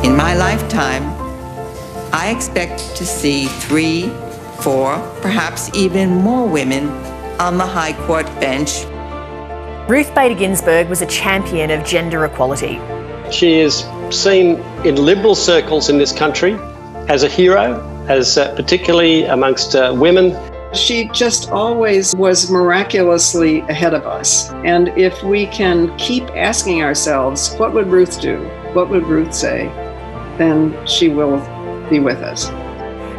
In my lifetime, I expect to see 3, 4, perhaps even more women on the High Court bench. Ruth Bader Ginsburg was a champion of gender equality. She is seen in liberal circles in this country as a hero, as particularly amongst women. She just always was miraculously ahead of us. And if we can keep asking ourselves, what would Ruth do? What would Ruth say? Then she will be with us.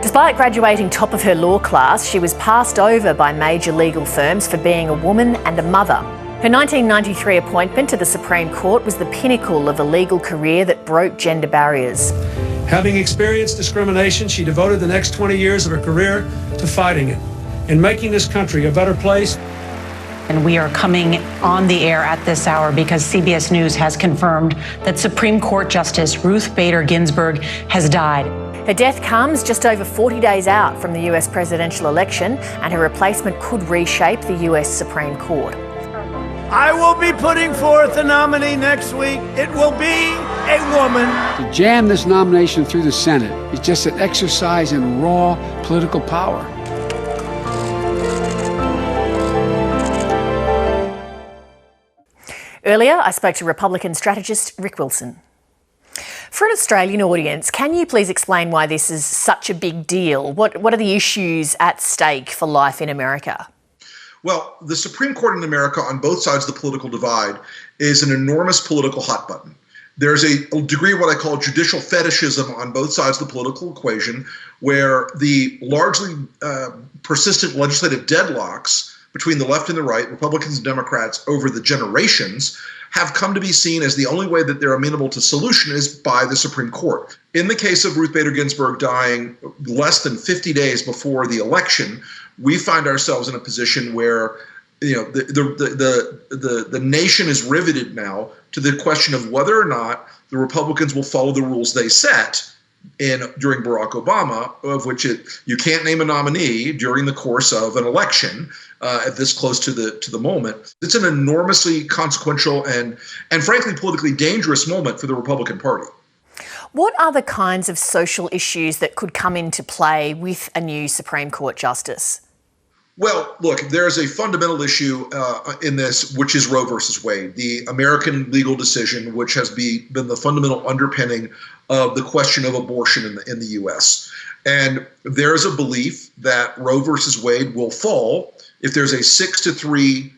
Despite graduating top of her law class, she was passed over by major legal firms for being a woman and a mother. Her 1993 appointment to the Supreme Court was the pinnacle of a legal career that broke gender barriers. Having experienced discrimination, she devoted the next 20 years of her career to fighting it and making this country a better place. And we are coming on the air at this hour because CBS News has confirmed that Supreme Court Justice Ruth Bader Ginsburg has died. Her death comes just over 40 days out from the US presidential election, and her replacement could reshape the US Supreme Court. I will be putting forth a nominee next week. It will be a woman. To jam this nomination through the Senate is just an exercise in raw political power. Earlier, I spoke to Republican strategist Rick Wilson. For an Australian audience, can you please explain why this is such a big deal? What are the issues at stake for life in America? Well, the Supreme Court in America on both sides of the political divide is an enormous political hot button. There's a degree of what I call judicial fetishism on both sides of the political equation, where the largely persistent legislative deadlocks between the left and the right, Republicans and Democrats, over the generations, have come to be seen as the only way that they're amenable to solution is by the Supreme Court. In the case of Ruth Bader Ginsburg dying less than 50 days before the election, we find ourselves in a position where the nation is riveted now to the question of whether or not the Republicans will follow the rules they set during Barack Obama, of which you can't name a nominee during the course of an election at this close to the moment. It's an enormously consequential and frankly politically dangerous moment for the Republican Party. What are the kinds of social issues that could come into play with a new Supreme Court justice? Well, look, there's a fundamental issue in this, which is Roe versus Wade, the American legal decision, which has been the fundamental underpinning of the question of abortion in the U.S. And there is a belief that Roe versus Wade will fall if there's a 6-3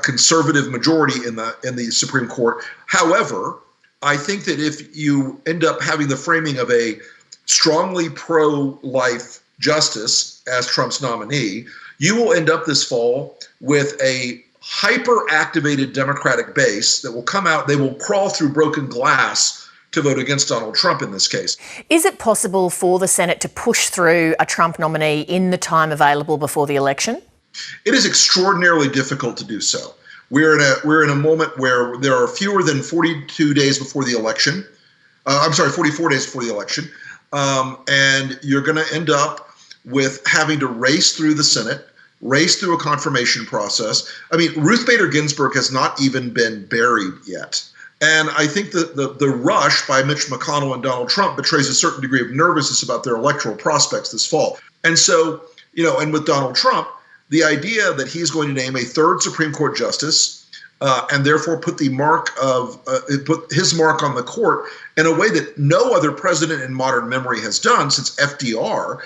conservative majority in the Supreme Court. However, I think that if you end up having the framing of a strongly pro-life justice as Trump's nominee, you will end up this fall with a hyper-activated Democratic base that will come out, they will crawl through broken glass to vote against Donald Trump in this case. Is it possible for the Senate to push through a Trump nominee in the time available before the election? It is extraordinarily difficult to do so. We're in a moment where there are fewer than 42 days before the election. 44 days before the election. And you're going to end up with having to race through the Senate, race through a confirmation process. I mean, Ruth Bader Ginsburg has not even been buried yet. And I think that the rush by Mitch McConnell and Donald Trump betrays a certain degree of nervousness about their electoral prospects this fall. And so, and with Donald Trump, the idea that he's going to name a third Supreme Court justice and therefore put his mark on the court in a way that no other president in modern memory has done since FDR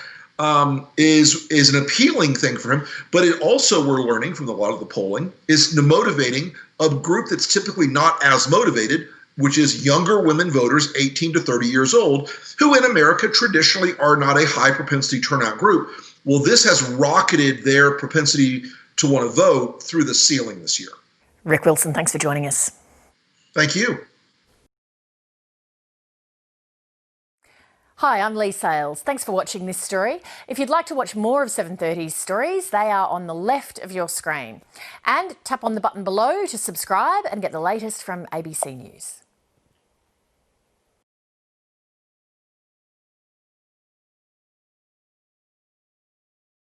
is an appealing thing for him. But it also, we're learning from a lot of the polling, is motivating a group that's typically not as motivated, which is younger women voters, 18 to 30 years old, who in America traditionally are not a high propensity turnout group. Well, this has rocketed their propensity to want to vote through the ceiling this year. Rick Wilson, thanks for joining us. Thank you. Hi, I'm Leigh Sales. Thanks for watching this story. If you'd like to watch more of 7:30's stories, they are on the left of your screen. And tap on the button below to subscribe and get the latest from ABC News.